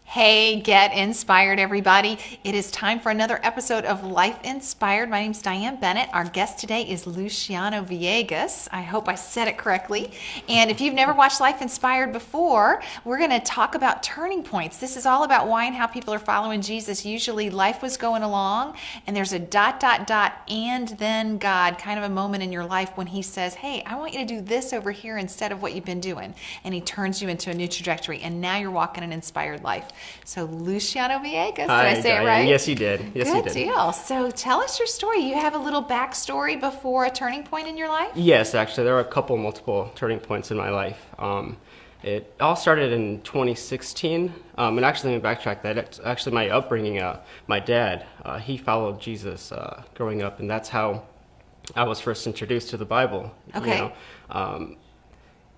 Hey, get inspired, everybody. It is time for another episode of Life Inspired. My name's Diane Bennett. Our guest today is Luciano Villegas. I hope I said it correctly. And if you've never watched Life Inspired before, we're going to talk about turning points. This is all about why and how people are following Jesus. Usually life was going along and there's a ... and then God, kind of a moment in your life when he says, hey, I want you to do this over here instead of what you've been doing. And he turns you into a new trajectory. And now you're walking an inspired life. So Luciano Villegas, Hi, did I say Diane. it right? Yes, you did. Yes, you Good did. deal. So tell us your story. You have a little backstory before a turning point in your life? Yes, actually, there were multiple turning points in my life. It all started in 2016, and actually, let me backtrack that. It's actually my upbringing. My dad, he followed Jesus growing up, and that's how I was first introduced to the Bible. Okay.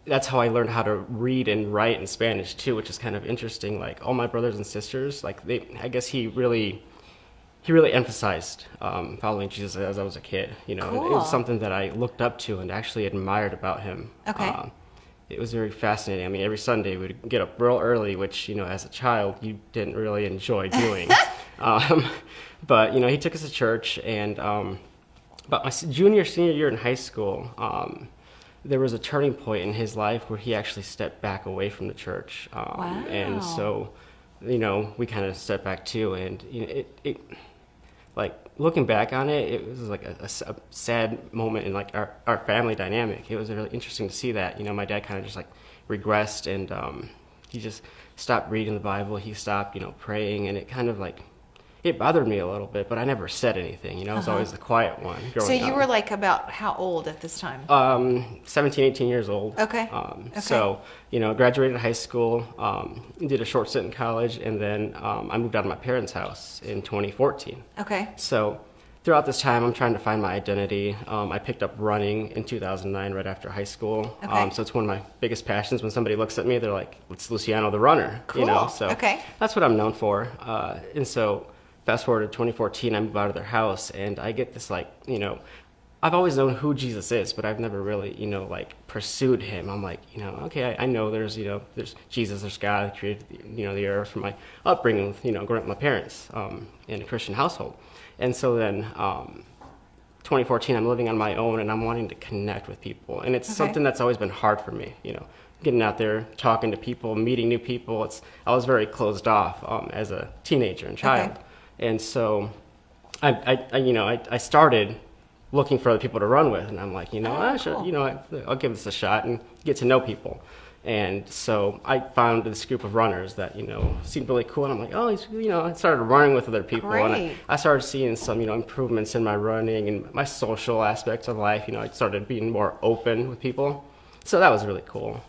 That's how I learned how to read and write in Spanish too, which is kind of interesting. Like all my brothers and sisters, I guess he really emphasized following Jesus as I was a kid. Cool. And it was something that I looked up to and actually admired about him. Okay. It was very fascinating. I mean, every Sunday we'd get up real early, which as a child you didn't really enjoy doing. But he took us to church, and about my senior year in high school. There was a turning point in his life where he actually stepped back away from the church. Wow. And so, we kind of stepped back too. And it like looking back on it, it was like a sad moment in like our family dynamic. It was really interesting to see that, my dad kind of just like regressed, and he just stopped reading the Bible. He stopped, praying, and it kind of like, it bothered me a little bit, but I never said anything. I was always the quiet one growing So up. you were like about how old at this time? 17, 18 years old. Okay. So, graduated high school, did a short stint in college, and then I moved out of my parents' house in 2014. Okay. So throughout this time, I'm trying to find my identity. I picked up running in 2009 right after high school. Okay. So it's one of my biggest passions. When somebody looks at me, they're like, it's Luciano the runner. Cool. So Okay. that's what I'm known for. And so fast forward to 2014, I move out of their house, and I get this I've always known who Jesus is, but I've never really, pursued him. I'm like, okay, I know there's Jesus, there's God, created, the earth, from my upbringing with, growing up with my parents in a Christian household. And so then 2014, I'm living on my own, and I'm wanting to connect with people. And it's something that's always been hard for me, getting out there, talking to people, meeting new people. I was very closed off as a teenager and child. Okay. And so I started looking for other people to run with, and I'm like, cool. I'll give this a shot and get to know people. And so I found this group of runners that, seemed really cool, and I'm like, I started running with other people. Great. And I started seeing some, improvements in my running and my social aspects of life. I started being more open with people. So that was really cool.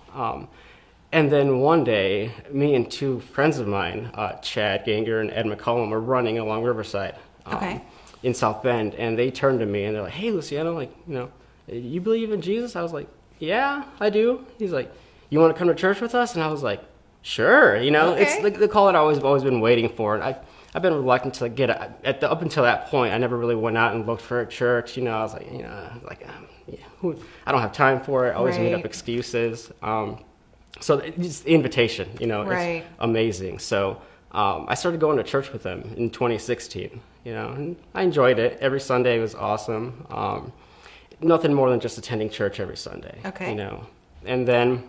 And then one day, me and two friends of mine, Chad Ganger and Ed McCollum, were running along Riverside in South Bend, and they turned to me and they're like, hey, Luciano, you believe in Jesus? I was like, yeah, I do. He's like, you want to come to church with us? And I was like, sure. It's like the call that I've always been waiting for. And I've been reluctant to get up until that point. I never really went out and looked for a church. I was like, I don't have time for it. I always made up excuses. So it's the invitation, it's amazing. So I started going to church with them in 2016, and I enjoyed it. Every Sunday was awesome. Nothing more than just attending church every Sunday. Okay. And then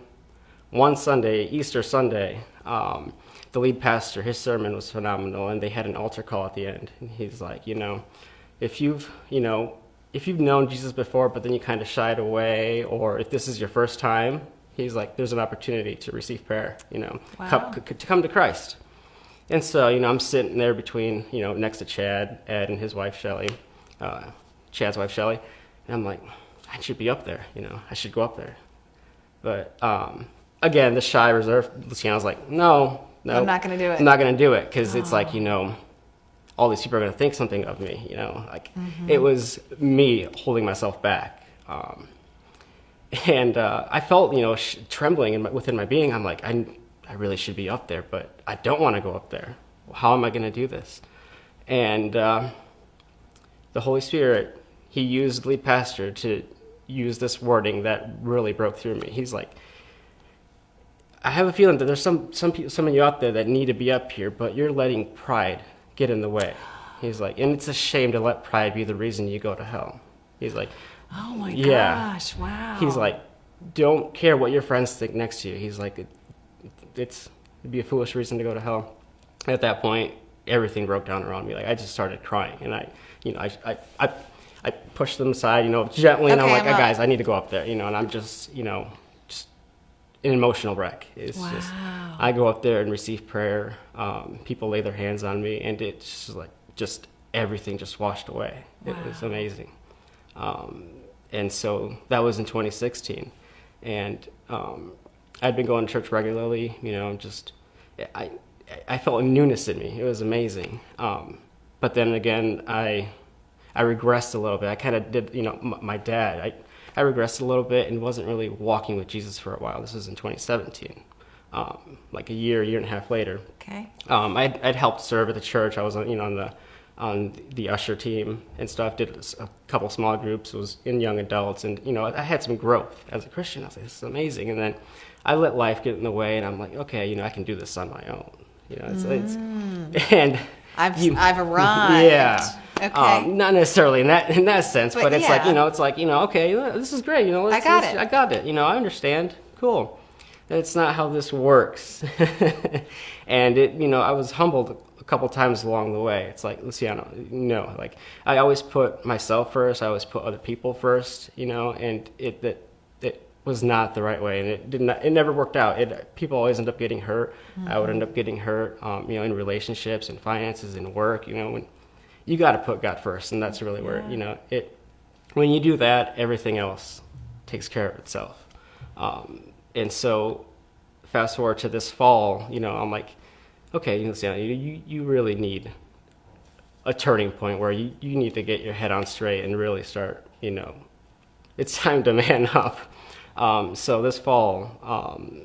one Sunday, Easter Sunday, the lead pastor, his sermon was phenomenal, and they had an altar call at the end. And he's like, if you've known Jesus before, but then you kind of shied away, or if this is your first time, he's like, there's an opportunity to receive prayer, to come to Christ. And so, I'm sitting there between, next to Chad, Ed, and his wife, Shelly, Chad's wife, Shelly. And I'm like, I should be up there, I should go up there. But again, the shy, reserved Luciano's like, no, I'm not going to do it. I'm not going to do it, because it's like, all these people are going to think something of me, It was me holding myself back. And I felt, trembling within my being. I'm like, I really should be up there, but I don't want to go up there. How am I going to do this? And the Holy Spirit, he used the lead pastor to use this wording that really broke through me. He's like, I have a feeling that there's some of you out there that need to be up here, but you're letting pride get in the way. He's like, and it's a shame to let pride be the reason you go to hell. He's like, oh my yeah. gosh, wow. He's like, don't care what your friends think next to you. He's like, it'd be a foolish reason to go to hell. At that point, everything broke down around me. Like, I just started crying, and I pushed them aside, gently, and I'm like, guys, I need to go up there, and I'm just, just an emotional wreck. It's just, I go up there and receive prayer. People lay their hands on me, and it's just like, everything just washed away. Wow. It was amazing. And so that was in 2016, and I'd been going to church regularly, I felt a newness in me. It was amazing. But then again, I regressed a little bit. I kind of did, my dad, I regressed a little bit and wasn't really walking with Jesus for a while. This was in 2017, like a year and a half later. Okay. I'd helped serve at the church. I was on the usher team and stuff, did a couple small groups, was in young adults, and I had some growth as a Christian. I was like, this is amazing. And then I let life get in the way, and I'm like, okay, I can do this on my own. It's and I've arrived. Yeah. Okay. Not necessarily in that sense, but it's yeah. like, okay, this is great. I got it. I got it. I understand. Cool. That's not how this works. And I was humbled a couple times along the way. It's like, Luciano, like I always put myself first. I always put other people first, and it was not the right way, and it never worked out. People always end up getting hurt. Mm-hmm. I would end up getting hurt, in relationships and finances and work, when you got to put God first, and that's really where, when you do that, everything else takes care of itself. And so fast forward to this fall, I'm like, okay, you really need a turning point where you need to get your head on straight and really start, it's time to man up. So this fall,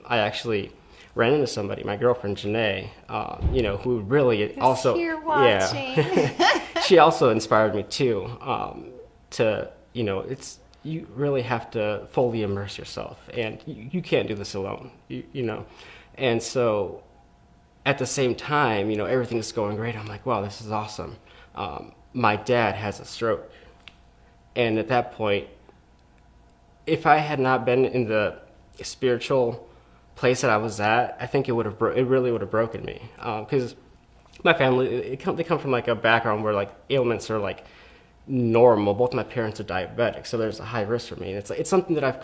I actually ran into somebody, my girlfriend Janae, who really also, here watching. Yeah, she also inspired me too. You really have to fully immerse yourself, and you can't do this alone. And so at the same time, everything's going great. I'm like, wow, this is awesome. My dad has a stroke, and at that point, if I had not been in the spiritual place that I was at, I think it really would have broken me. Because my family, they come from like a background where like ailments are like normal. Both my parents are diabetic, so there's a high risk for me. And it's something that I've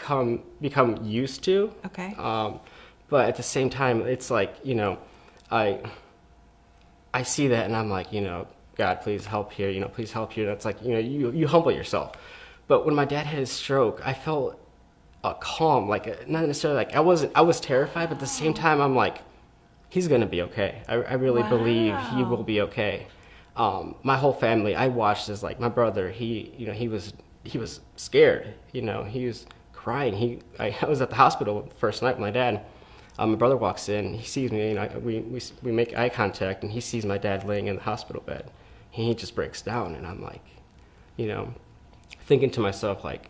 become used to. Okay. But at the same time, it's like, I see that and I'm like, God, please help here. Please help here. That's like, you humble yourself. But when my dad had his stroke, I felt calm, like not necessarily like I was terrified, but at the same time, I'm like, he's gonna be okay. I really believe he will be okay. My whole family, I watched as like my brother, he was scared. He was crying. I was at the hospital the first night with my dad. My brother walks in, he sees me, we make eye contact, and he sees my dad laying in the hospital bed. He just breaks down, and I'm like, thinking to myself, like,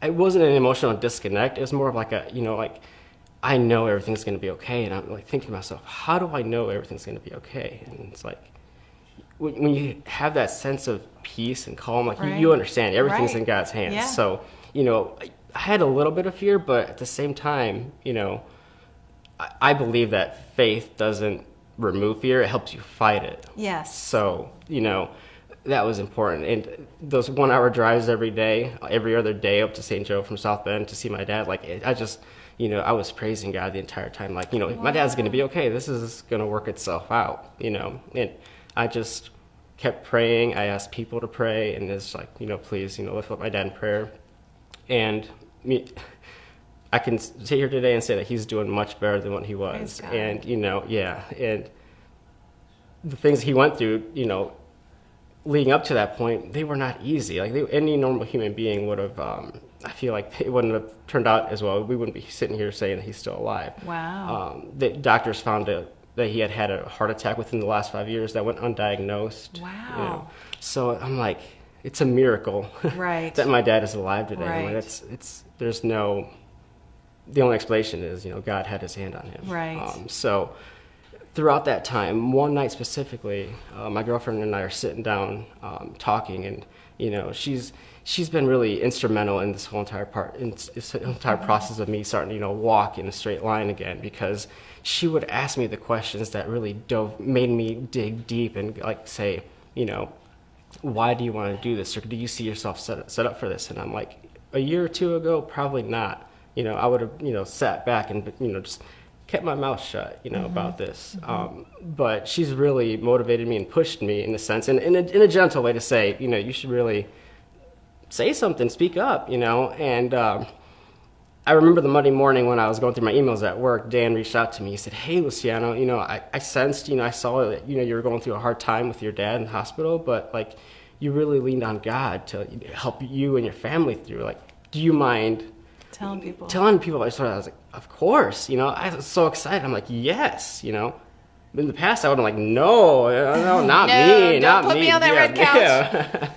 it wasn't an emotional disconnect. It was more of like I know everything's going to be okay. And I'm like thinking to myself, how do I know everything's going to be okay? And it's like, when you have that sense of peace and calm, like you understand everything's in God's hands. Yeah. So, I had a little bit of fear, but at the same time, I believe that faith doesn't remove fear. It helps you fight it. Yes. So, that was important. And those 1 hour drives every other day up to St. Joe from South Bend to see my dad, I was praising God the entire time. Like, my dad's going to be okay. This is going to work itself out, and I just kept praying. I asked people to pray, and it's like, please, lift up my dad in prayer. And I can sit here today and say that he's doing much better than what he was. And, and the things he went through, leading up to that point, they were not easy. Like any normal human being would have, I feel like it wouldn't have turned out as well. We wouldn't be sitting here saying that he's still alive. Wow. The doctors found that he had a heart attack within the last 5 years that went undiagnosed. Wow. So I'm like, it's a miracle right. that my dad is alive today. Right. I'm like, there's no the only explanation is, God had his hand on him. Right. So throughout that time, one night specifically, my girlfriend and I are sitting down talking, and she's been really instrumental in this whole entire process of me starting to walk in a straight line again, because she would ask me the questions that really made me dig deep and like say, why do you want to do this, or do you see yourself set up for this? And I'm like, a year or two ago, probably not. I would have sat back and just kept my mouth shut, about this. But she's really motivated me and pushed me in a sense, and in a gentle way to say, you should really say something, speak up, And I remember the Monday morning when I was going through my emails at work, Dan reached out to me. He said, "Hey, Luciano, I sensed, I saw that, you were going through a hard time with your dad in the hospital, but like, you really leaned on God to help you and your family through. Like, do you mind telling people?" I was like, of course, I was so excited. I'm like, yes, In the past, I would have like, no, not me, don't put me on that red couch.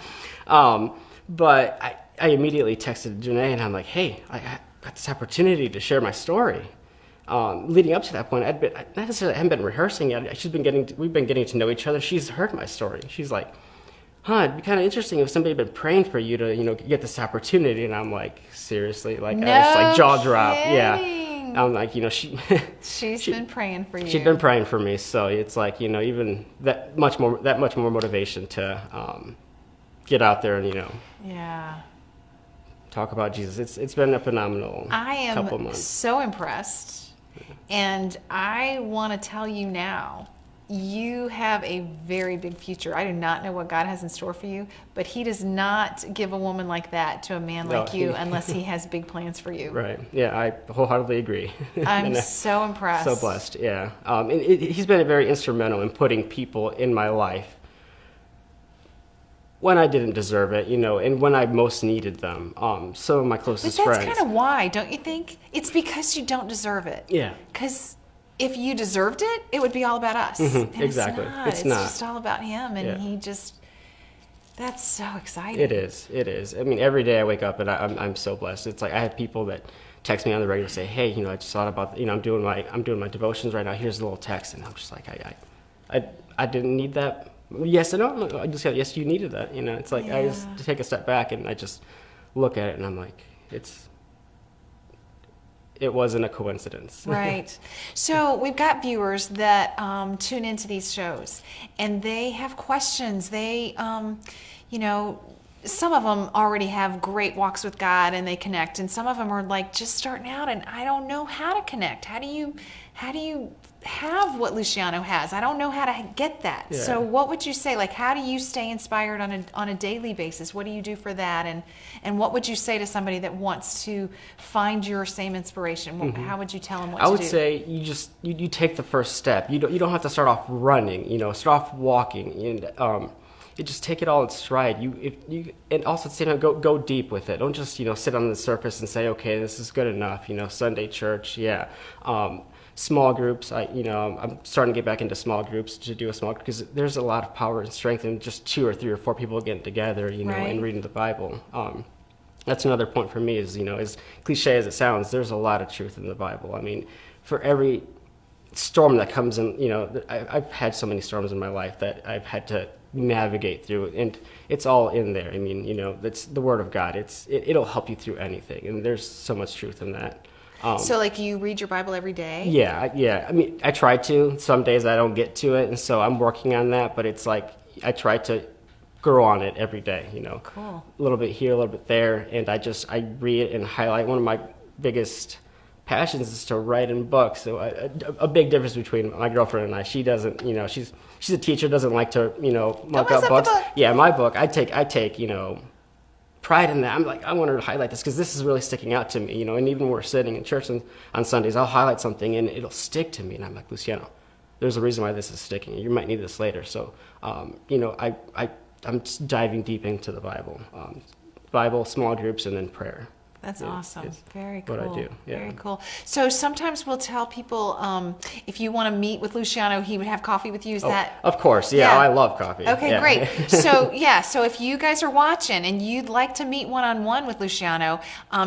Yeah. But I immediately texted Janae, and I'm like, hey, I got this opportunity to share my story. Leading up to that point, I hadn't been rehearsing yet. We've been getting to know each other. She's heard my story. She's like, it'd be kind of interesting if somebody had been praying for you to, get this opportunity. And I'm like, seriously? Like, no, I was like, jaw drop. kidding. Yeah. I'm like, she's been praying for you. She'd been praying for me. So it's like, even that much more motivation to get out there and, yeah, talk about Jesus. It's been a phenomenal couple months. So impressed. And I want to tell you now, you have a very big future. I do not know what God has in store for you, but he does not give a woman like that to a man like you unless he has big plans for you. Right. Yeah, I wholeheartedly agree. I'm so impressed. So blessed, yeah. He's been very instrumental in putting people in my life when I didn't deserve it, and when I most needed them. Some of my closest friends. But that's kind of why, don't you think? It's because you don't deserve it. Yeah. Because if you deserved it, it would be all about us. Mm-hmm. Exactly. It's just all about him, and that's so exciting. It is. I mean, every day I wake up and I'm so blessed. It's like I have people that text me on the regular, say, hey, I just thought about, I'm doing my devotions right now. Here's a little text, and I'm just like, I didn't need that. Yes and no. I just said, yes, you needed that. It's like I just take a step back and I just look at it and I'm like, it wasn't a coincidence. Right. So we've got viewers that tune into these shows, and they have questions. They, some of them already have great walks with God and they connect, and some of them are like just starting out and I don't know how to connect. How do you have what Luciano has? I don't know how to get that. Yeah. So what would you say? Like, how do you stay inspired on a daily basis? What do you do for that? And what would you say to somebody that wants to find your same inspiration? Mm-hmm. How would you tell them what to do? I would say you take the first step. You don't have to start off running. Start off walking, and you just take it all in stride. And also at the same time, go deep with it. Don't just sit on the surface and say, okay, this is good enough. Sunday church, yeah. Small groups. I'm starting to get back into small groups to do a small, because there's a lot of power and strength in just 2 or 3 or 4 people getting together, right, and reading the Bible. That's another point for me is, as cliche as it sounds, there's a lot of truth in the Bible. I mean, for every storm that comes in, I've had so many storms in my life that I've had to navigate through, and it's all in there. I mean, that's the Word of God. It'll help you through anything, and there's so much truth in that. So like you read your Bible every day? Yeah. I mean, I try to. Some days I don't get to it, and so I'm working on that, but it's like I try to grow on it every day, Cool. A little bit here, a little bit there, and I read and highlight. One of my biggest passions is to write in books. So a big difference between my girlfriend and I. She doesn't, she's a teacher, doesn't like to, mark up books. Yeah, my book, I take, pride in that. I'm like, I want her to highlight this because this is really sticking out to me, and even when we're sitting in church on Sundays, I'll highlight something and it'll stick to me. And I'm like, Luciano, there's a reason why this is sticking. You might need this later. So, I'm just diving deep into the Bible, small groups, and then prayer. That's awesome. Very cool. What I do. Yeah. Very cool. So sometimes we'll tell people if you want to meet with Luciano, he would have coffee with you. Is that? Of course. Yeah. I love coffee. Okay, great. So so if you guys are watching and you'd like to meet one-on-one with Luciano,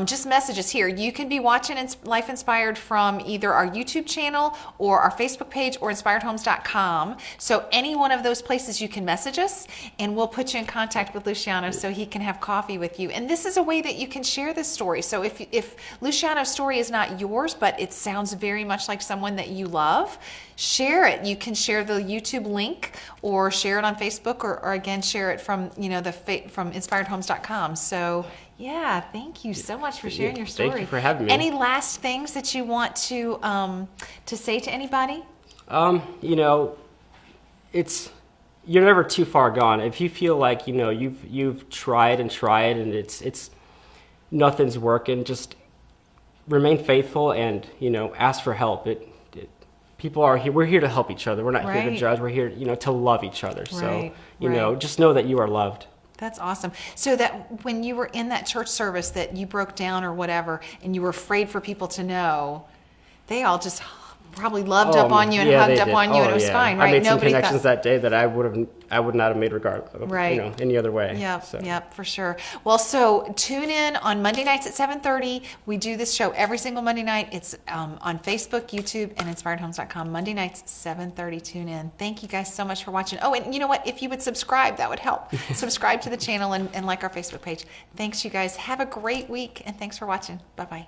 just message us here. You can be watching Life Inspired from either our YouTube channel or our Facebook page or inspiredhomes.com. So any one of those places you can message us, and we'll put you in contact with Luciano so he can have coffee with you. And this is a way that you can share this story. So if Luciano's story is not yours, but it sounds very much like someone that you love, share it. You can share the YouTube link or share it on Facebook, or again, share it from from inspiredhomes.com. So yeah, thank you so much for sharing your story. Thank you for having me. Any last things that you want to say to anybody? You're never too far gone. If you feel like you've tried and it's nothing's working, just remain faithful and ask for help. People are here. We're here to help each other. We're not here to judge. We're here to love each other. So just know that you are loved. That's awesome. So that when you were in that church service that you broke down or whatever, and you were afraid for people to know, they all just probably loved up on you and hugged up on you, and it was fine, right? I made some connections that day that I would not have made regardless of any other way. Yep, for sure. Well, so tune in on Monday nights at 7:30. We do this show every single Monday night. It's on Facebook, YouTube, and inspiredhomes.com. Monday nights, 7:30. Tune in. Thank you guys so much for watching. Oh, and you know what? If you would subscribe, that would help. Subscribe to the channel and like our Facebook page. Thanks, you guys. Have a great week, and thanks for watching. Bye-bye.